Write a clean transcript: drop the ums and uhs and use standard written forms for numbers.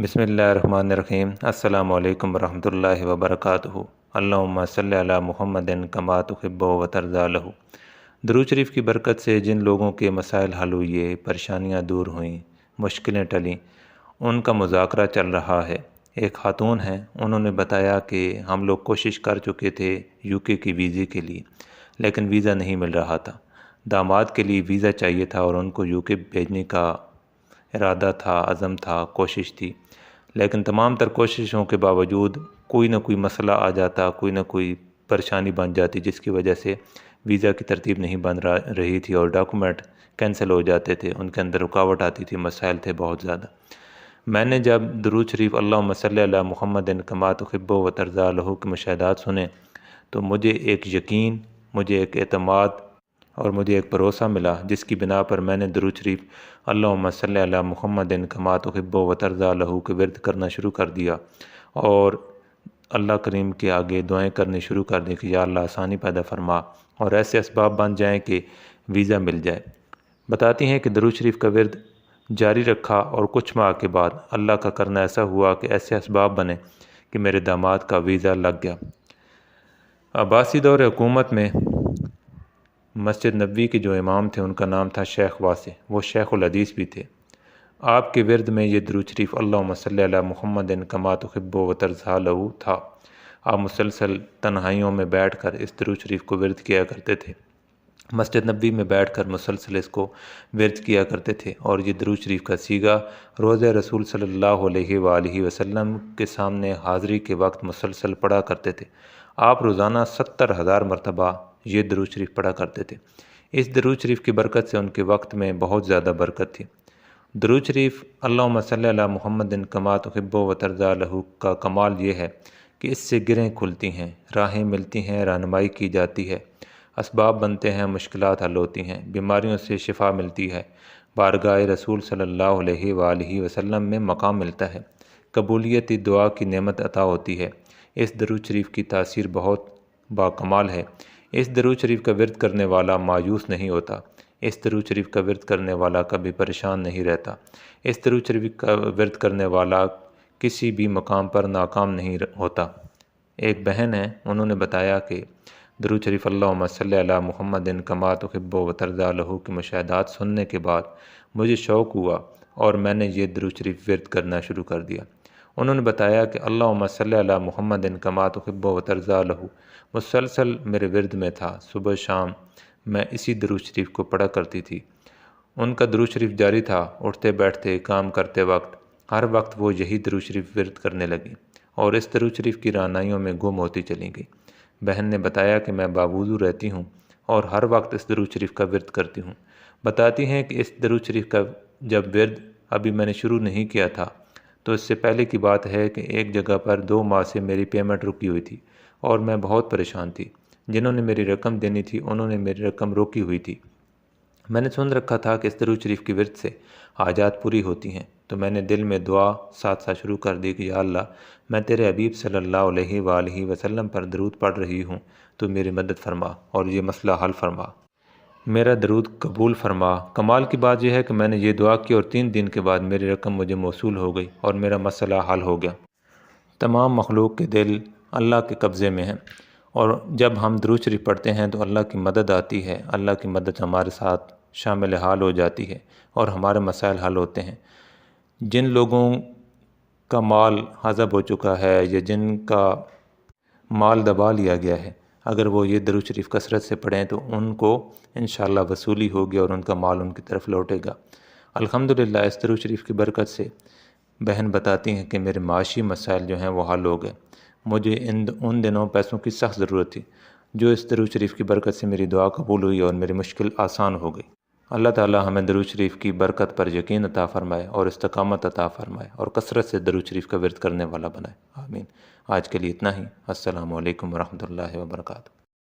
بسم اللہ الرحمن الرحیم۔ السلام علیکم ورحمۃ اللہ وبرکاتہ۔ اللہم صلی علی محمد کما تحب و ترضی لہ۔ درود شریف کی برکت سے جن لوگوں کے مسائل حل ہوئے، پریشانیاں دور ہوئیں، مشکلیں ٹلیں، ان کا مذاکرہ چل رہا ہے۔ ایک خاتون ہیں، انہوں نے بتایا کہ ہم لوگ کوشش کر چکے تھے UK کی ویزے کے لیے، لیکن ویزا نہیں مل رہا تھا۔ داماد کے لیے ویزا چاہیے تھا اور ان کو UK بھیجنے کا ارادہ تھا، عزم تھا، کوشش تھی، لیکن تمام تر کوششوں کے باوجود کوئی نہ کوئی مسئلہ آ جاتا، کوئی نہ کوئی پریشانی بن جاتی، جس کی وجہ سے ویزا کی ترتیب نہیں بن رہی تھی اور ڈاکومنٹ کینسل ہو جاتے تھے، ان کے اندر رکاوٹ آتی تھی، مسائل تھے بہت زیادہ۔ میں نے جب درود شریف اللہم صلی علی محمد کما تحب و ترضی لہ کے مشاہدات سنے تو مجھے ایک یقین، مجھے ایک اعتماد اور مجھے ایک بھروسہ ملا، جس کی بنا پر میں نے درود شریف اللہم صلی علی محمد کما تحب و ترضی لہ کے ورد کرنا شروع کر دیا اور اللہ کریم کے آگے دعائیں کرنی شروع کر دی کہ یا اللہ آسانی پیدا فرما اور ایسے اسباب بن جائیں کہ ویزا مل جائے۔ بتاتی ہیں کہ درود شریف کا ورد جاری رکھا اور کچھ ماہ کے بعد اللہ کا کرنا ایسا ہوا کہ ایسے اسباب بنے کہ میرے داماد کا ویزا لگ گیا۔ عباسی دور حکومت میں مسجد نبوی کے جو امام تھے ان کا نام تھا شیخ واسع، وہ شیخ الحدیث بھی تھے۔ آپ کے ورد میں یہ درود شریف اللہم صلی علی محمد کما تحب و ترضی لہ تھا۔ آپ مسلسل تنہائیوں میں بیٹھ کر اس درود شریف کو ورد کیا کرتے تھے، مسجد نبوی میں بیٹھ کر مسلسل اس کو ورد کیا کرتے تھے، اور یہ درود شریف کا صیغہ روضہ رسول صلی اللہ علیہ وآلہ وسلم کے سامنے حاضری کے وقت مسلسل پڑھا کرتے تھے۔ آپ روزانہ 70,000 مرتبہ یہ درود شریف پڑھا کرتے تھے۔ اس درود شریف کی برکت سے ان کے وقت میں بہت زیادہ برکت تھی۔ درود شریف اللہم صلی علی محمد کما تحب و ترضی لہ کا کمال یہ ہے کہ اس سے گرہیں کھلتی ہیں، راہیں ملتی ہیں، رہنمائی کی جاتی ہے، اسباب بنتے ہیں، مشکلات حل ہوتی ہیں، بیماریوں سے شفا ملتی ہے، بارگاہ رسول صلی اللہ علیہ وآلہ وسلم میں مقام ملتا ہے، قبولیت دعا کی نعمت عطا ہوتی ہے۔ اس درود شریف کی تاثیر بہت باکمال ہے۔ اس درود شریف کا ورد کرنے والا مایوس نہیں ہوتا، اس درود شریف کا ورد کرنے والا کبھی پریشان نہیں رہتا، اس درود شریف کا ورد کرنے والا کسی بھی مقام پر ناکام نہیں ہوتا۔ ایک بہن ہیں، انہوں نے بتایا کہ درود شریف اللہم صلی علی محمد کما تحب و ترضی لہ کے مشاہدات سننے کے بعد مجھے شوق ہوا اور میں نے یہ درود شریف ورد کرنا شروع کر دیا۔ انہوں نے بتایا کہ اللہم صلی علی محمد کما تحب و ترضی لہ مسلسل میرے ورد میں تھا، صبح شام میں اسی درود شریف کو پڑھا کرتی تھی۔ ان کا درود شریف جاری تھا، اٹھتے بیٹھتے کام کرتے وقت ہر وقت وہ یہی درود شریف ورد کرنے لگی اور اس درود شریف کی رہنائیوں میں گم ہوتی چلی گئی۔ بہن نے بتایا کہ میں باوضو رہتی ہوں اور ہر وقت اس درود شریف کا ورد کرتی ہوں۔ بتاتی ہیں کہ اس درود شریف کا جب ورد ابھی میں نے شروع نہیں کیا تھا تو اس سے پہلے کی بات ہے کہ ایک جگہ پر 2 ماہ سے میری پیمنٹ رکی ہوئی تھی اور میں بہت پریشان تھی۔ جنہوں نے میری رقم دینی تھی انہوں نے میری رقم روکی ہوئی تھی۔ میں نے سن رکھا تھا کہ اس درود شریف کی ورد سے حاجات پوری ہوتی ہیں، تو میں نے دل میں دعا ساتھ ساتھ شروع کر دی کہ یا اللہ میں تیرے حبیب صلی اللہ علیہ وآلہ وسلم پر درود پڑھ رہی ہوں، تو میری مدد فرما اور یہ مسئلہ حل فرما، میرا درود قبول فرما۔ کمال کی بات یہ ہے کہ میں نے یہ دعا کی اور 3 دن کے بعد میری رقم مجھے موصول ہو گئی اور میرا مسئلہ حل ہو گیا۔ تمام مخلوق کے دل اللہ کے قبضے میں ہیں، اور جب ہم درود شریف پڑھتے ہیں تو اللہ کی مدد آتی ہے، اللہ کی مدد ہمارے ساتھ شامل حال ہو جاتی ہے اور ہمارے مسائل حل ہوتے ہیں۔ جن لوگوں کا مال حذف ہو چکا ہے یا جن کا مال دبا لیا گیا ہے، اگر وہ یہ درود شریف کثرت سے پڑھیں تو ان کو انشاءاللہ وصولی ہوگی اور ان کا مال ان کی طرف لوٹے گا۔ الحمدللہ اس درود شریف کی برکت سے بہن بتاتی ہیں کہ میرے معاشی مسائل جو ہیں وہ حل ہو گئے۔ مجھے ان دنوں پیسوں کی سخت ضرورت تھی، جو اس درود شریف کی برکت سے میری دعا قبول ہوئی اور میری مشکل آسان ہو گئی۔ اللہ تعالی ہمیں درود شریف کی برکت پر یقین عطا فرمائے اور استقامت عطا فرمائے اور کثرت سے درود شریف کا ورد کرنے والا بنائے، آمین۔ آج کے لیے اتنا ہی۔ السلام علیکم ورحمۃ اللہ وبرکاتہ۔